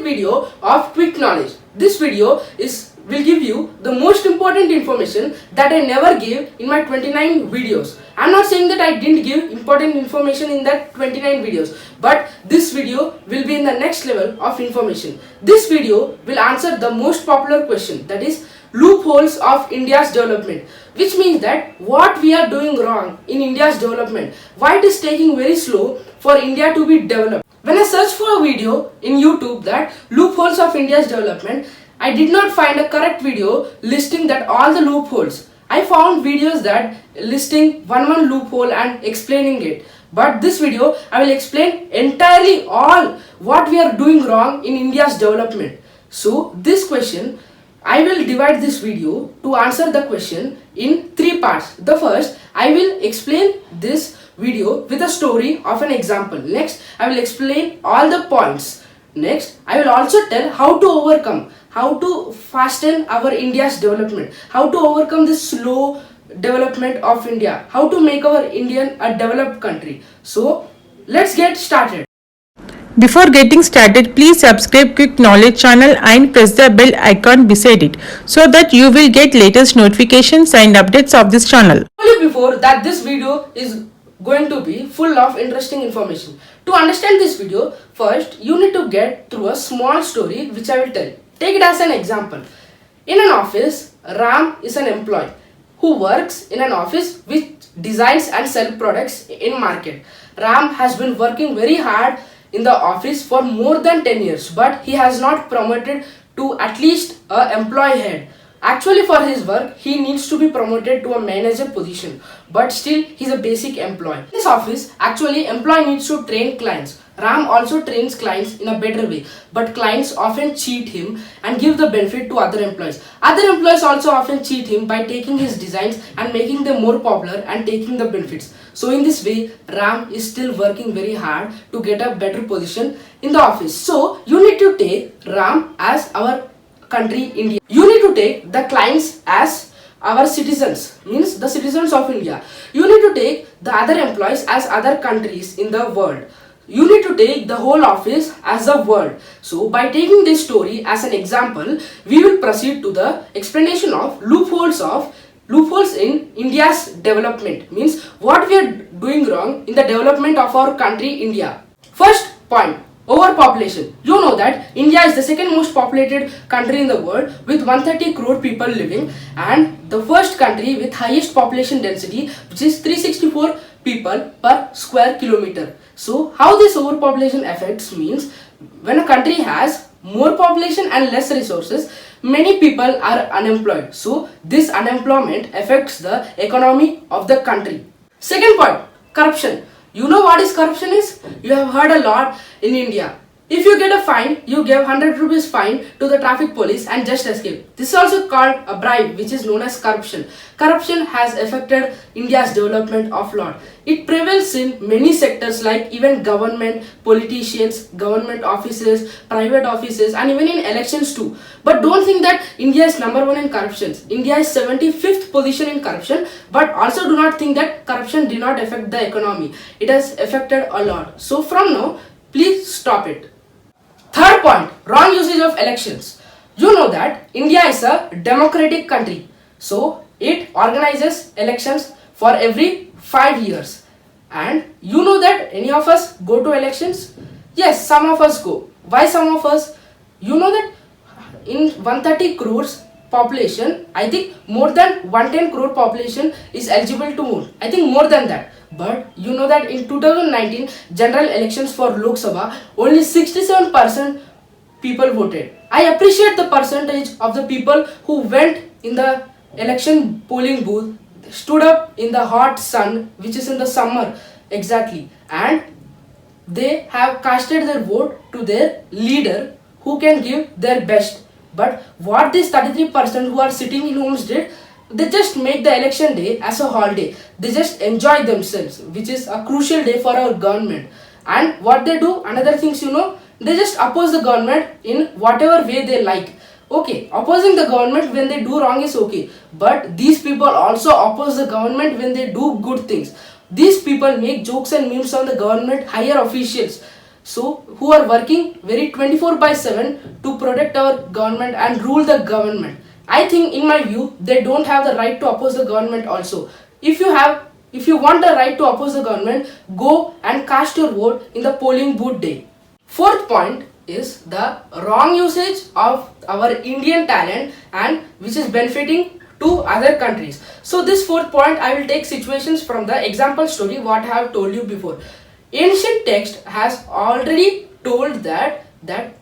video of quick knowledge. This video will give you the most important information that I never gave in my 29 videos. I'm not saying that I didn't give important information in that 29 videos, but this video will be in the next level of information. This video will answer the most popular question, that is loopholes of India's development, which means that what we are doing wrong in India's development, why it is taking very slow for India to be developed. When I searched for a video in YouTube that loopholes of India's development, I did not find a correct video listing that all the loopholes. I found videos that listing one loophole and explaining it. But this video, I will explain entirely all what we are doing wrong in India's development. So this question, I will divide this video to answer the question in 3 parts. The first, I will explain this video with a story of an example. Next, I will explain all the points. Next, I will also tell how to overcome, how to fasten our India's development, how to overcome this slow development of India, how to make our Indian a developed country. So, let's get started. Before getting started, please subscribe Quick Knowledge channel and press the bell icon beside it so that you will get latest notifications and updates of this channel. Before that, this video is going to be full of interesting information. To understand this video, first you need to get through a small story which I will tell. Take it as an example. In an office, Ram is an employee who works in an office which designs and sells products in market. Ram has been working very hard in the office for more than 10 years, but he has not promoted to at least an employee head. Actually, for his work, he needs to be promoted to a manager position, but still he's a basic employee. In this office, actually, employee needs to train clients. Ram also trains clients in a better way, but clients often cheat him and give the benefit to other employees. Other employees also often cheat him by taking his designs and making them more popular and taking the benefits. So in this way, Ram is still working very hard to get a better position in the office. So you need to take Ram as our country, India. You need to take the clients as our citizens, means the citizens of India. You need to take the other employees as other countries in the world. You need to take the whole office as a world. So by taking this story as an example, we will proceed to the explanation of loopholes in India's development, means what we are doing wrong in the development of our country, India. First point, overpopulation. You know that India is the second most populated country in the world with 130 crore people living, and the first country with highest population density, which is 364 people per square kilometer. So how this overpopulation affects means when a country has more population and less resources, many people are unemployed. So this unemployment affects the economy of the country. Second point, corruption. You know what is corruption is? You have heard a lot in India. If you get a fine, you give 100 rupees fine to the traffic police and just escape. This is also called a bribe, which is known as corruption. Corruption has affected India's development of lot. It prevails in many sectors like even government, politicians, government offices, private offices, and even in elections too. But don't think that India is number 1 in corruption. India is 75th position in corruption, but also do not think that corruption did not affect the economy. It has affected a lot. So from now, please stop it. Third point, wrong usage of elections. You know that India is a democratic country. So it organizes elections for every 5 years. And you know that any of us go to elections? Yes, some of us go. Why some of us? You know that in 130 crores population, I think more than 110 crore population is eligible to vote. I think more than that. But you know that in 2019 general elections for Lok Sabha, only 67% people voted. I appreciate the percentage of the people who went in the election polling booth, stood up in the hot sun, which is in the summer exactly, and they have casted their vote to their leader who can give their best. But what these 33% who are sitting in homes did, they just make the election day as a holiday. They just enjoy themselves, which is a crucial day for our government. And what they do, another things they just oppose the government in whatever way they like. Okay, opposing the government when they do wrong is okay, but these people also oppose the government when they do good things. These people make jokes and memes on the government higher officials. so who are working very 24 by 7 to protect our government and rule the government. I think in my view they don't have the right to oppose the government also. If you want the right to oppose the government, go and cast your vote in the polling booth day. Fourth point is the wrong usage of our Indian talent and which is benefiting to other countries. So this fourth point I will take situations from the example story what I have told you before. Ancient text has already told that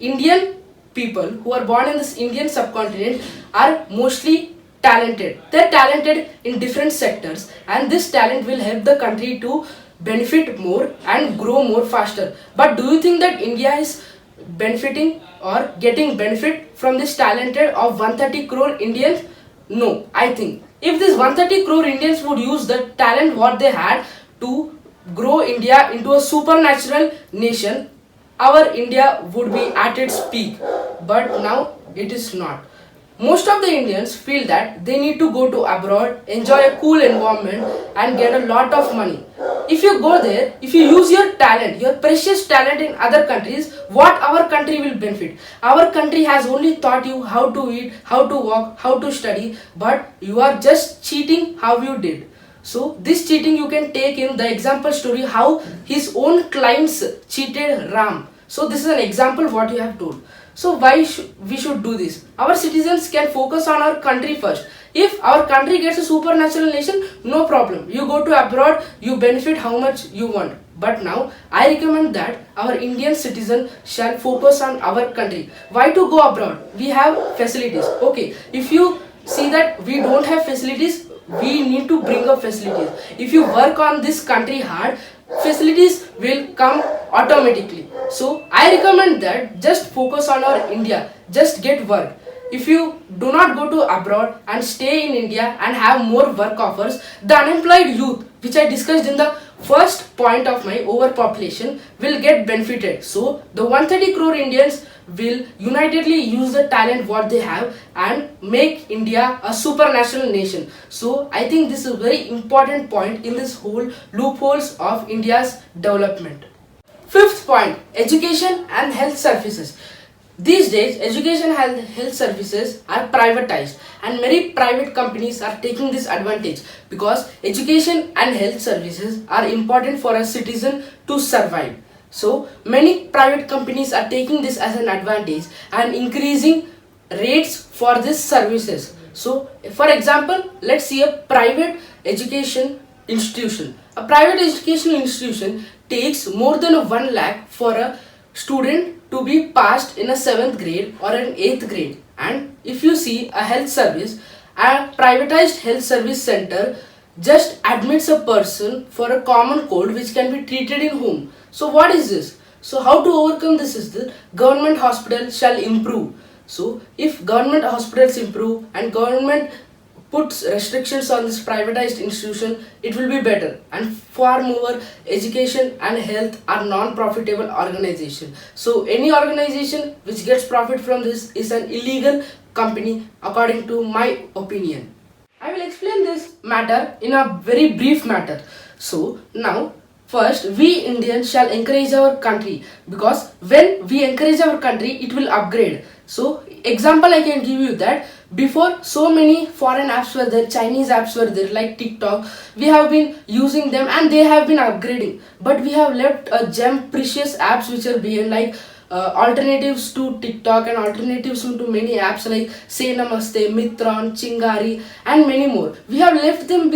Indian people who are born in this Indian subcontinent are mostly talented. They're talented in different sectors and this talent will help the country to benefit more and grow more faster. But do you think that India is benefiting or getting benefit from this talented of 130 crore Indians? No, I think if this 130 crore Indians would use the talent what they had to grow India into a supernatural nation, our India would be at its peak. But now it is not. Most of the Indians feel that they need to go to abroad, enjoy a cool environment and get a lot of money. If you go there, if you use your talent, your precious talent in other countries, what our country will benefit? Our country has only taught you how to eat, how to walk, how to study, but you are just cheating how you did. So this cheating you can take in the example story how his own clients cheated Ram. So this is an example what you have told. So why we should do this? Our citizens can focus on our country first. If our country gets a supernatural nation, no problem. You go to abroad, you benefit how much you want. But now I recommend that our Indian citizen shall focus on our country. Why to go abroad? We have facilities. Okay, if you see that we don't have facilities, we need to bring up facilities. If you work on this country hard, facilities will come automatically. So I recommend that just focus on our India, just get work. If you do not go to abroad and stay in India and have more work offers, the unemployed youth, which I discussed in the first point of my overpopulation, will get benefited. So the 130 crore Indians will unitedly use the talent what they have and make India a supranational nation. So I think this is a very important point in this whole loopholes of India's development. Fifth point, education and health services. These days, education and health services are privatized and many private companies are taking this advantage because education and health services are important for a citizen to survive. So many private companies are taking this as an advantage and increasing rates for these services. So for example, let's see a private education institution. A private educational institution takes more than 1 lakh for a student to be passed in a 7th grade or an 8th grade. And if you see a health service, a privatized health service center just admits a person for a common cold which can be treated in home. So what is this? So how to overcome this is that government hospitals shall improve. So if government hospitals improve and government puts restrictions on this privatized institution, it will be better. And far more, education and health are non-profitable organization. So any organization which gets profit from this is an illegal company according to my opinion. I will explain this matter in a very brief matter. So now first, we Indians shall encourage our country because when we encourage our country, it will upgrade. So example I can give you that before so many foreign apps were there, Chinese apps were there like TikTok. We have been using them and they have been upgrading. But we have left a gem precious apps which are behind like alternatives to TikTok and alternatives to many apps like Say Namaste, Mitron, Chingari and many more. We have left them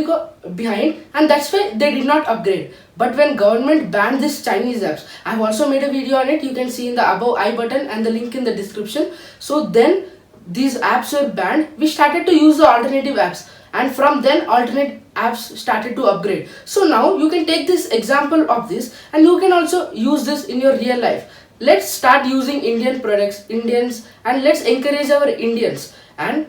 behind and that's why they did not upgrade. But when government banned these Chinese apps, I have also made a video on it. You can see in the above I button and the link in the description. So then these apps were banned. We started to use the alternative apps and from then alternate apps started to upgrade. So now you can take this example of this and you can also use this in your real life. Let's start using Indian products, Indians, and let's encourage our Indians. And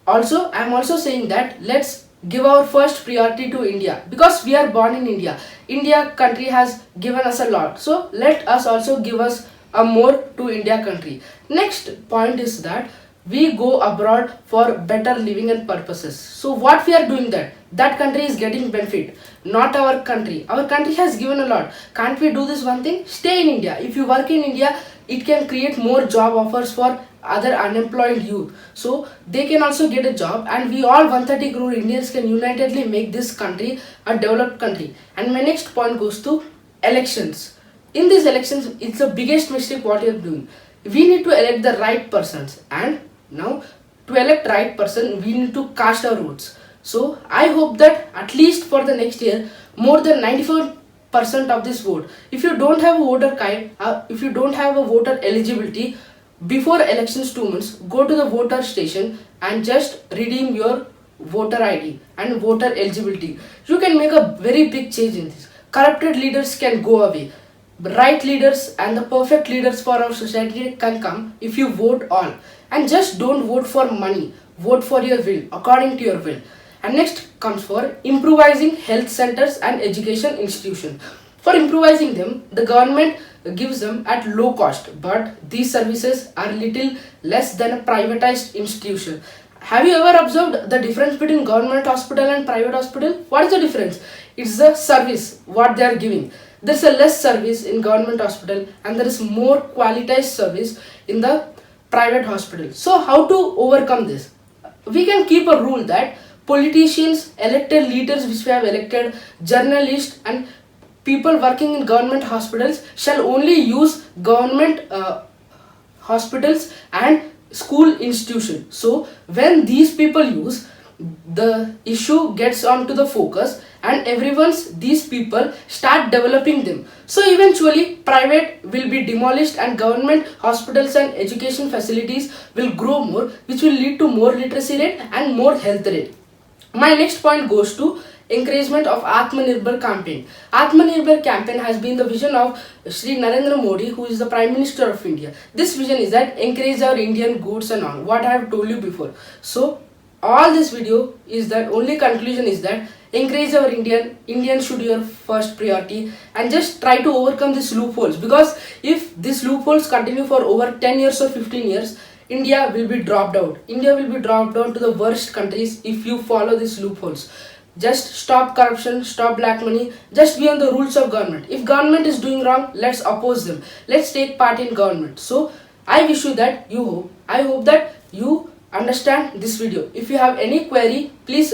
also, I'm also saying that let's give our first priority to India because we are born in India. India country has given us a lot. So let us also give us a more to India country. Next point is that we go abroad for better living and purposes. So what we are doing, that country is getting benefit, not our country. Our country has given a lot. Can't we do this one thing? Stay in India. If you work in India, it can create more job offers for other unemployed youth, so they can also get a job, and we all 130 crore Indians can unitedly make this country a developed country. And my next point goes to elections. In these elections, it's the biggest mistake what you're doing. We need to elect the right persons, and now to elect right person we need to cast our votes. So I hope that at least for the next year, more than 94% of this vote, if you don't have a voter card, if you don't have a voter eligibility, before elections 2 months, go to the voter station and just redeem your voter ID and voter eligibility. You can make a very big change in this. Corrupted leaders can go away. Right leaders and the perfect leaders for our society can come if you vote all. And just don't vote for money. Vote for your will, according to your will. And next comes for improvising health centers and education institutions. For improvising them, the government gives them at low cost, but these services are little less than a privatized institution. Have you ever observed the difference between government hospital and private hospital? What is the difference? It's the service, what they are giving. There's a less service in government hospital and there is more qualitized service in the private hospital. So how to overcome this? We can keep a rule that politicians, elected leaders which we have elected, journalists and people working in government hospitals shall only use government hospitals and school institution. So when these people use, the issue gets onto the focus and these people start developing them. So eventually private will be demolished and government hospitals and education facilities will grow more, which will lead to more literacy rate and more health rate. My next point goes to encouragement of Atmanirbhar campaign. Atmanirbhar campaign has been the vision of Shri Narendra Modi, who is the Prime Minister of India. This vision is that encourage our Indian goods and all, what I have told you before. So all this video is that only conclusion is that encourage our Indian should be your first priority, and just try to overcome these loopholes, because if these loopholes continue for over 10 years or 15 years, India will be dropped out. India will be dropped down to the worst countries if you follow these loopholes. Just stop corruption, stop black money, just be on the rules of government. If government is doing wrong, let's oppose them. Let's take part in government. So I wish you that I hope that you understand this video. If you have any query, please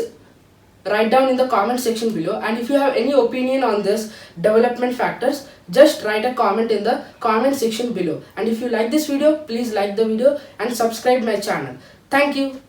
write down in the comment section below, and if you have any opinion on this development factors, just write a comment in the comment section below. And if you like this video, please like the video and subscribe my channel. Thank you.